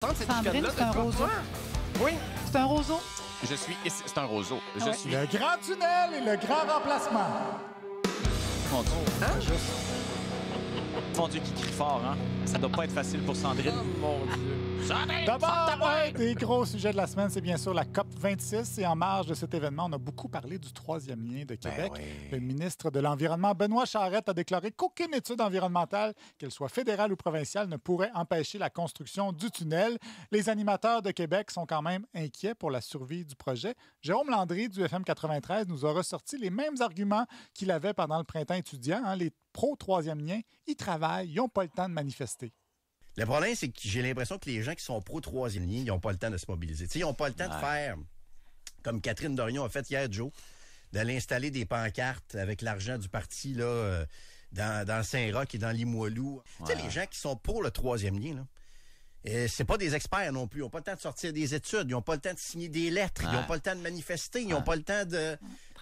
Sandrine, c'est un roseau. Oui. C'est un roseau. C'est un roseau. Ouais. suis... Le grand tunnel et le grand remplacement. Mon Dieu. Mon Dieu, qui crie fort, hein? Ça doit pas être facile pour Sandrine. Oh mon Dieu. D'abord, un des gros sujets de la semaine, c'est bien sûr la COP 26. Et en marge de cet événement, on a beaucoup parlé du troisième lien de Québec. Le ministre de l'Environnement, Benoît Charette, a déclaré qu'aucune étude environnementale, qu'elle soit fédérale ou provinciale, ne pourrait empêcher la construction du tunnel. Les animateurs de Québec sont quand même inquiets pour la survie du projet. Jérôme Landry du FM 93 nous a ressorti les mêmes arguments qu'il avait pendant le printemps étudiant. Les pro-troisième lien, ils travaillent, ils n'ont pas le temps de manifester. Le problème, c'est que j'ai l'impression que les gens qui sont pro-troisième lien, ils n'ont pas le temps de se mobiliser. T'sais, ils n'ont pas le temps de faire, comme Catherine Dorion a fait hier, Joe, d'aller installer des pancartes avec l'argent du parti là, dans Saint-Roch et dans Limoilou. Ouais. Les gens qui sont pour le troisième lien, là, c'est pas des experts non plus. Ils n'ont pas le temps de sortir des études. Ils n'ont pas le temps de signer des lettres. Ils n'ont pas le temps de manifester. Ils n'ont pas le temps de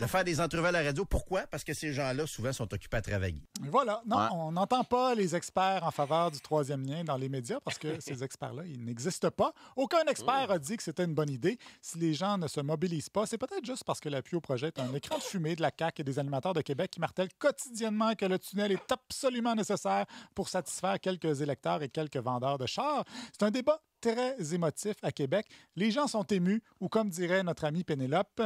faire des entrevues à la radio. Pourquoi? Parce que ces gens-là, souvent, sont occupés à travailler. Voilà. Non, on n'entend pas les experts en faveur du troisième lien dans les médias parce que ces experts-là, ils n'existent pas. Aucun expert a dit que c'était une bonne idée. Si les gens ne se mobilisent pas, c'est peut-être juste parce que l'appui au projet est un écran de fumée de la CAQ et des animateurs de Québec qui martèlent quotidiennement que le tunnel est absolument nécessaire pour satisfaire quelques électeurs et quelques vendeurs de chars. C'est un débat très émotif à Québec. Les gens sont émus, ou comme dirait notre amie Pénélope...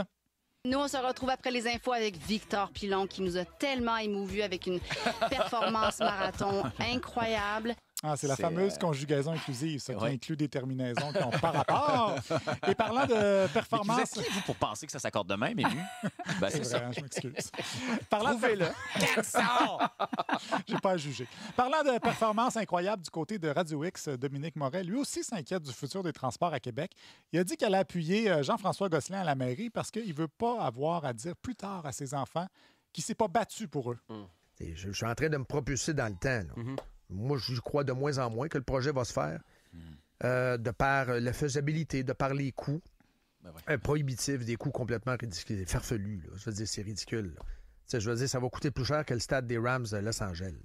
Nous, on se retrouve après les infos avec Victor Pilon qui nous a tellement émouvus avec une performance marathon incroyable. Ah, c'est la fameuse conjugaison inclusive, ça, qui inclut des terminaisons qui n'ont pas rapport. Et parlant de performance... Mais vous êtes qui, vous, pour penser que ça s'accorde de même, ému? Ben, c'est ça. Je m'excuse. Trouvez-le. J'ai pas à juger. Parlant de performance incroyable du côté de Radio X, Dominique Moret, lui aussi s'inquiète du futur des transports à Québec. Il a dit qu'elle a appuyé Jean-François Gosselin à la mairie parce qu'il ne veut pas avoir à dire plus tard à ses enfants qu'il ne s'est pas battu pour eux. Je suis en train de me propulser dans le temps. Là. Moi, je crois de moins en moins que le projet va se faire de par la faisabilité, de par les coûts prohibitifs, des coûts complètement ridicules, farfelus. Là. Je veux dire, c'est ridicule. Je veux dire, ça va coûter plus cher que le stade des Rams de Los Angeles.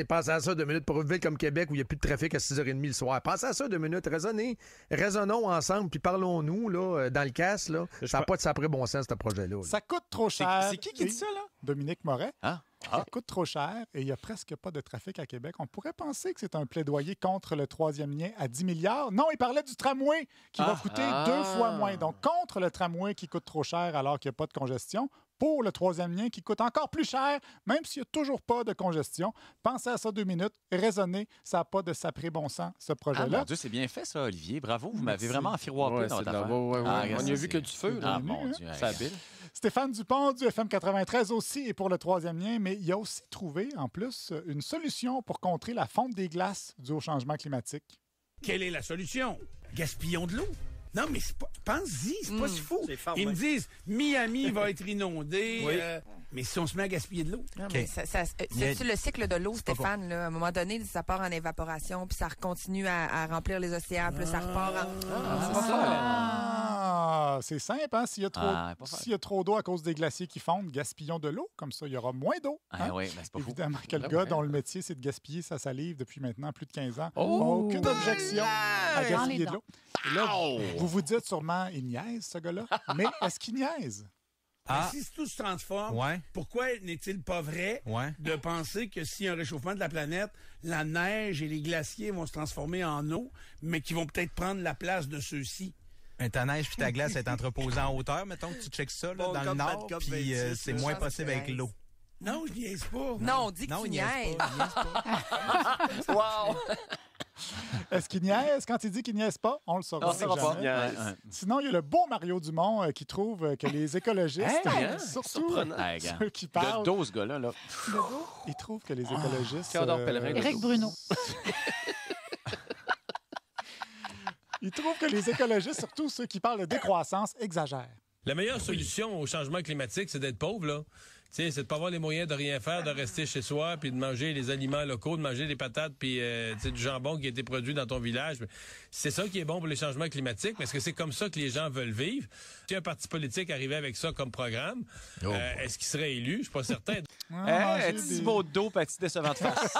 Pensez à ça 2 minutes pour une ville comme Québec où il n'y a plus de trafic à 6h30 le soir. Pensez à ça 2 minutes. Raisonnons ensemble, puis parlons-nous là, dans le casse. Là. Ça n'a pas de sapré bon sens, ce projet-là. Là. Ça coûte trop cher. C'est qui dit ça, là? Dominique Moret. Ça coûte trop cher et il n'y a presque pas de trafic à Québec. On pourrait penser que c'est un plaidoyer contre le troisième lien à 10 milliards. Non, il parlait du tramway qui va coûter 2 fois moins. Donc, contre le tramway qui coûte trop cher alors qu'il n'y a pas de congestion, pour le troisième lien qui coûte encore plus cher, même s'il n'y a toujours pas de congestion. Pensez à ça 2 minutes, raisonnez, ça n'a pas de sapré bon sens, ce projet-là. Ah mon Dieu, c'est bien fait ça, Olivier. Bravo, vous m'avez vraiment affiroiré dans votre affaire. On y a vu que du feu. Là. Ah mon Dieu. C'est habile. Stéphane Dupont du FM 93 aussi est pour le troisième lien, mais il a aussi trouvé, en plus, une solution pour contrer la fonte des glaces due au changement climatique. Quelle est la solution? Gaspillons de l'eau. Non, mais pense-y, c'est pas si fou. Ils me disent, Miami va être inondé, mais si on se met à gaspiller de l'eau. C'est le cycle de l'eau, Stéphane. Là. À un moment donné, ça part en évaporation, puis ça continue à remplir les océans, puis ça repart c'est simple, hein? S'il y a trop d'eau à cause des glaciers qui fondent, gaspillons de l'eau. Comme ça, il y aura moins d'eau. C'est pas évidemment, quel gars dont le métier, c'est de gaspiller sa salive depuis maintenant plus de 15 ans. Aucune objection à gaspiller de l'eau. Et là, vous vous dites sûrement, il niaise, ce gars-là. Mais est-ce qu'il niaise? Si tout se transforme, pourquoi n'est-il pas vrai de penser que s'il y a un réchauffement de la planète, la neige et les glaciers vont se transformer en eau, mais qui vont peut-être prendre la place de ceux-ci? Ta neige puis ta glace est entreposée en hauteur, mettons que tu checkes ça là, dans le nord, puis c'est moins possible avec l'eau. Non, je niaise pas. Non, on dit que tu niaises. Wow! Est-ce qu'il niaise? Quand il dit qu'il niaise pas, on le saura jamais. Sinon, il y a le beau Mario Dumont qui trouve que les écologistes, surtout ceux qui parlent... De dos, ce gars-là. Il trouve que les écologistes... Éric Bruno. Il trouve que les écologistes, surtout ceux qui parlent de décroissance, exagèrent. La meilleure solution au changement climatique, c'est d'être pauvre, là. c'est de pas avoir les moyens de rien faire, de rester chez soi, puis de manger les aliments locaux, de manger des patates, puis du jambon qui a été produit dans ton village. C'est ça qui est bon pour les changements climatiques, mais est-ce que c'est comme ça que les gens veulent vivre? Si un parti politique arrivait avec ça comme programme, est-ce qu'il serait élu? Je suis pas certain. Petit beau dos, petit décevant de face.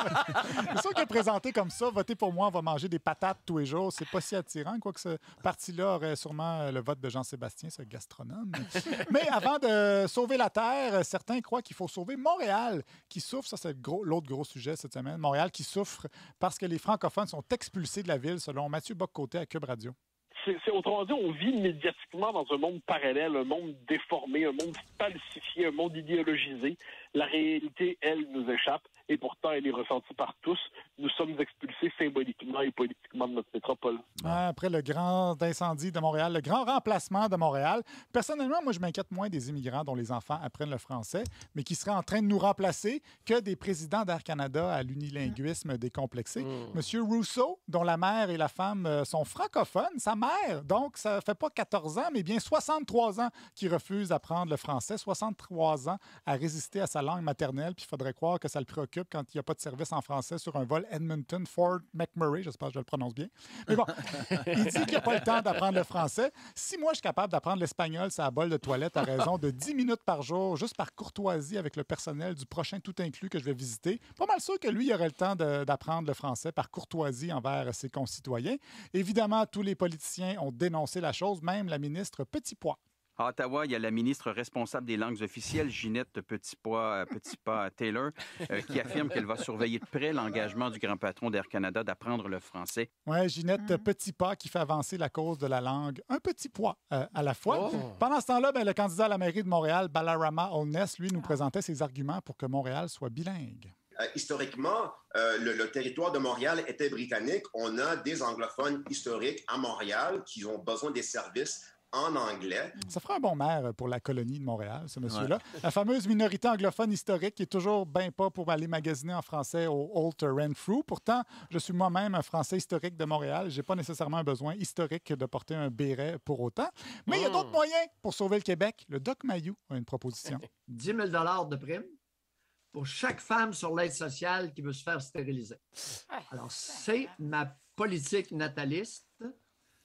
C'est sûr que présenté comme ça, voter pour moi, on va manger des patates tous les jours, c'est pas si attirant, quoique ce parti-là aurait sûrement le vote de Jean-Sébastien, ce gastronome. Mais avant de sauver la Terre, certains croient qu'il faut sauver Montréal, qui souffre, ça c'est l'autre gros sujet cette semaine, Montréal qui souffre parce que les francophones sont expulsés de la ville, selon Mathieu Bock-Côté à Cube Radio. Autrement dit, on vit médiatiquement dans un monde parallèle, un monde déformé, un monde falsifié, un monde idéologisé. La réalité, elle, nous échappe et pourtant, elle est ressentie par tous. Nous sommes expulsés symboliquement et politiquement de notre métropole. Après le grand incendie de Montréal, le grand remplacement de Montréal, personnellement, moi, je m'inquiète moins des immigrants dont les enfants apprennent le français, mais qui seraient en train de nous remplacer que des présidents d'Air Canada à l'unilinguisme décomplexé. Monsieur Rousseau, dont la mère et la femme sont francophones, sa mère, donc ça fait pas 14 ans, mais bien 63 ans qui refuse d'apprendre le français, 63 ans à résister à sa langue maternelle, puis il faudrait croire que ça le préoccupe quand il n'y a pas de service en français sur un vol Edmonton-Fort McMurray, j'espère que je le prononce bien. Mais bon, il dit qu'il n'y a pas le temps d'apprendre le français. Si moi, je suis capable d'apprendre l'espagnol, ça bol de toilette à raison de 10 minutes par jour, juste par courtoisie avec le personnel du prochain tout inclus que je vais visiter, pas mal sûr que lui, il aurait le temps d'apprendre le français par courtoisie envers ses concitoyens. Évidemment, tous les politiciens ont dénoncé la chose, même la ministre Petitpois. À Ottawa, il y a la ministre responsable des langues officielles, Ginette Petitpas-Taylor, qui affirme qu'elle va surveiller de près l'engagement du grand patron d'Air Canada d'apprendre le français. Oui, Ginette Petitpas qui fait avancer la cause de la langue un petit poids à la fois. Pendant ce temps-là, le candidat à la mairie de Montréal, Balarama Holness, lui, nous présentait ses arguments pour que Montréal soit bilingue. Historiquement, le territoire de Montréal était britannique. On a des anglophones historiques à Montréal qui ont besoin des services en anglais. Ça ferait un bon maire pour la colonie de Montréal, ce monsieur-là. Ouais. La fameuse minorité anglophone historique qui est toujours bien pas pour aller magasiner en français au Holt Renfrew. Pourtant, je suis moi-même un Français historique de Montréal. J'ai pas nécessairement un besoin historique de porter un béret pour autant. Mais il y a d'autres moyens pour sauver le Québec. Le Doc Mayou a une proposition. 10 000 $ de prime pour chaque femme sur l'aide sociale qui veut se faire stériliser. Alors, c'est ma politique nataliste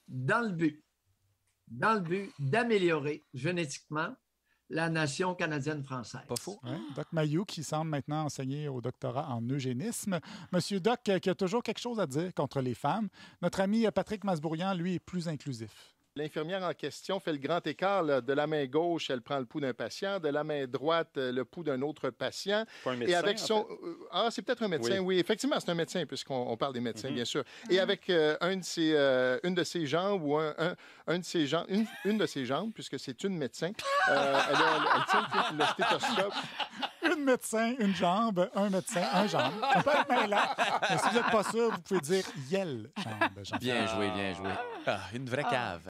dans le but d'améliorer génétiquement la nation canadienne-française. Pas faux. Ouais, Doc Mayou, qui semble maintenant enseigner au doctorat en eugénisme. Monsieur Doc, qui a toujours quelque chose à dire contre les femmes. Notre ami Patrick Masbourian, lui, est plus inclusif. L'infirmière en question fait le grand écart. Là. De la main gauche, elle prend le pouls d'un patient. De la main droite, le pouls d'un autre patient. Pas un médecin, et avec son... c'est peut-être un médecin, oui. Effectivement, c'est un médecin, puisqu'on parle des médecins, bien sûr. Et avec une de ses jambes, ou une de ses jambes, puisque c'est une médecin, elle tient le stéthoscope. Une médecin, une jambe, un médecin, un jambe. Ça peut être mêlant. Mais si vous n'êtes pas sûr, vous pouvez dire « yel » jambe. Bien joué, bien joué. Une vraie cave.